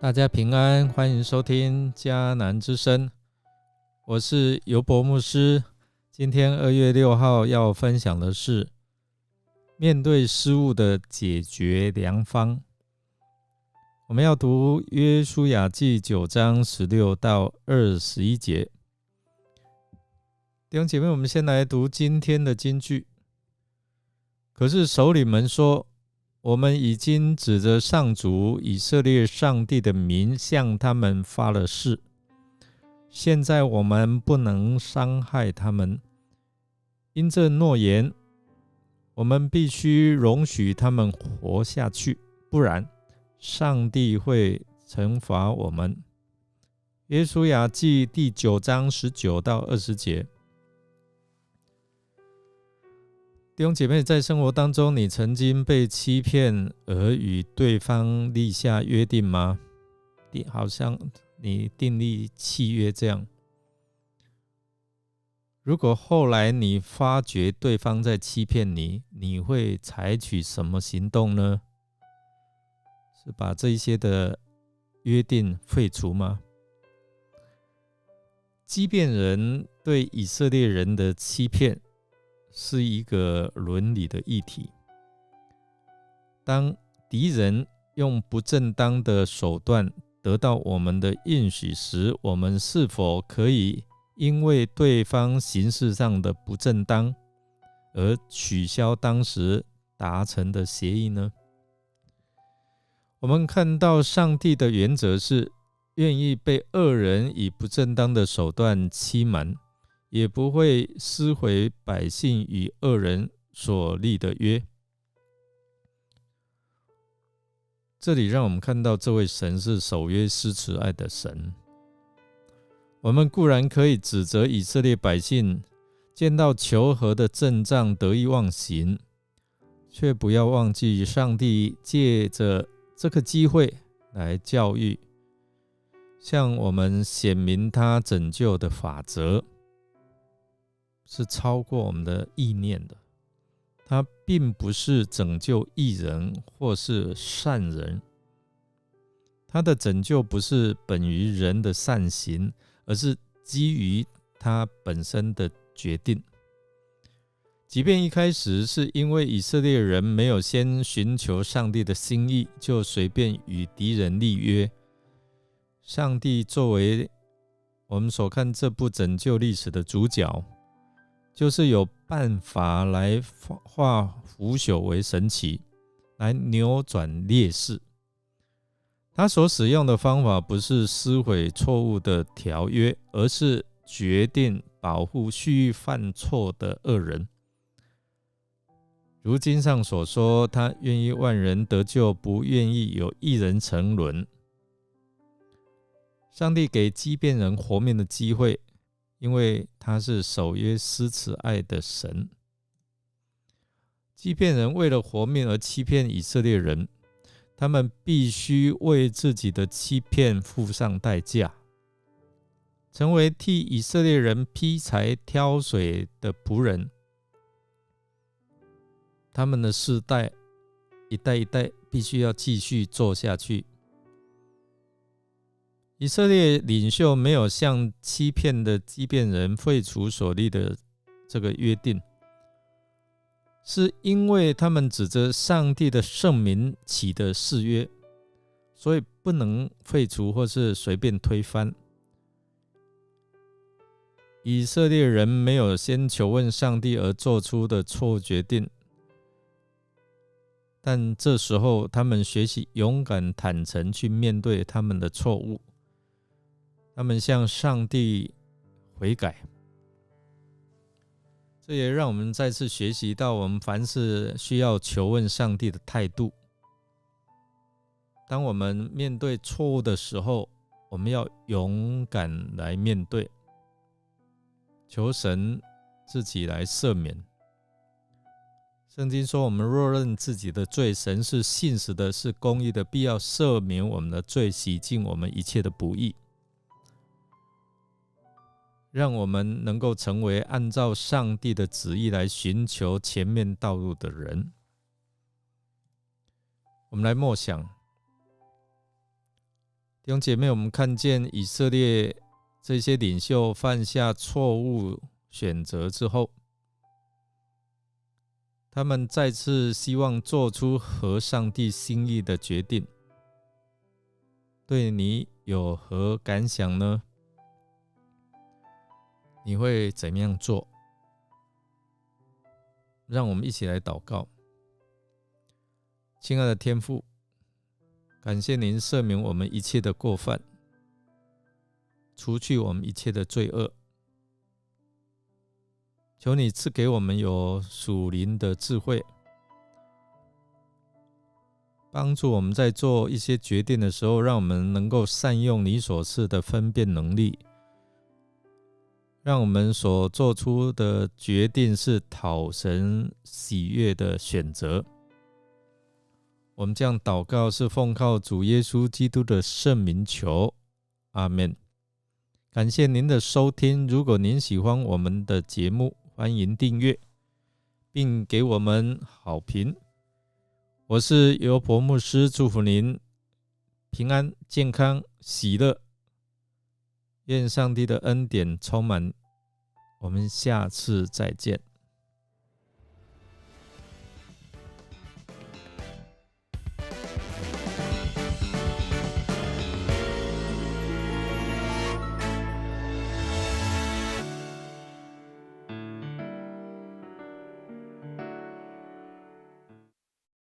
大家平安，欢迎收听迦南之声，我是尤伯牧师。今天2月6号要分享的是面对失误的解决良方。我们要读约书亚记9章16到21节。弟兄姐妹，我们先来读今天的金句。可是首领们说，我们已经指着上主以色列上帝的名向他们发了誓，现在我们不能伤害他们，因这诺言，我们必须容许他们活下去，不然上帝会惩罚我们。约书亚记第9章19到20节。弟兄姐妹，在生活当中，你曾经被欺骗而与对方立下约定吗？好像你订立契约这样。如果后来你发觉对方在欺骗你，你会采取什么行动呢？是把这一些的约定废除吗？基遍人对以色列人的欺骗是一个伦理的议题。当敌人用不正当的手段得到我们的应许时，我们是否可以因为对方行事上的不正当而取消当时达成的协议呢？我们看到上帝的原则是愿意被恶人以不正当的手段欺瞒，也不会撕毁百姓与恶人所立的约。这里让我们看到这位神是守约施慈爱的神。我们固然可以指责以色列百姓见到求和的阵仗得意忘形，却不要忘记上帝借着这个机会来教育，向我们显明他拯救的法则是超过我们的意念的。他并不是拯救义人或是善人，他的拯救不是本于人的善行，而是基于他本身的决定。即便一开始是因为以色列人没有先寻求上帝的心意，就随便与敌人立约，上帝作为我们所看这部拯救历史的主角，就是有办法来化腐朽为神奇，来扭转劣势。他所使用的方法不是撕毁错误的条约，而是决定保护蓄意犯错的恶人。如经上所说，他愿意万人得救，不愿意有一人沉沦。上帝给基遍人活命的机会，因为他是守约施慈爱的神。基遍人为了活命而欺骗以色列人，他们必须为自己的欺骗付上代价，成为替以色列人劈柴挑水的仆人。他们的世代一代一代必须要继续做下去。以色列领袖没有向欺骗的基遍人废除所立的这个约定，是因为他们指着上帝的圣名起的誓约，所以不能废除或是随便推翻。以色列人没有先求问上帝而做出的错误决定，但这时候他们学习勇敢坦诚去面对他们的错误，他们向上帝悔改。这也让我们再次学习到我们凡事需要求问上帝的态度。当我们面对错误的时候，我们要勇敢来面对，求神自己来赦免。圣经说，我们若认自己的罪，神是信实的，是公义的，必要赦免我们的罪，洗净我们一切的不义，让我们能够成为按照上帝的旨意来寻求前面道路的人。我们来默想，弟兄姐妹，我们看见以色列这些领袖犯下错误选择之后，他们再次希望做出合上帝心意的决定。对你有何感想呢？你会怎么样做？让我们一起来祷告。亲爱的天父，感谢您赦免我们一切的过犯，除去我们一切的罪恶。求你赐给我们有属灵的智慧，帮助我们在做一些决定的时候，让我们能够善用你所赐的分辨能力，让我们所做出的决定是讨神喜悦的选择。我们这样祷告是奉靠主耶稣基督的圣名求，阿们。感谢您的收听，如果您喜欢我们的节目，欢迎订阅并给我们好评。我是尤伯牧师，祝福您平安、健康、喜乐，愿上帝的恩典充满。我们下次再见。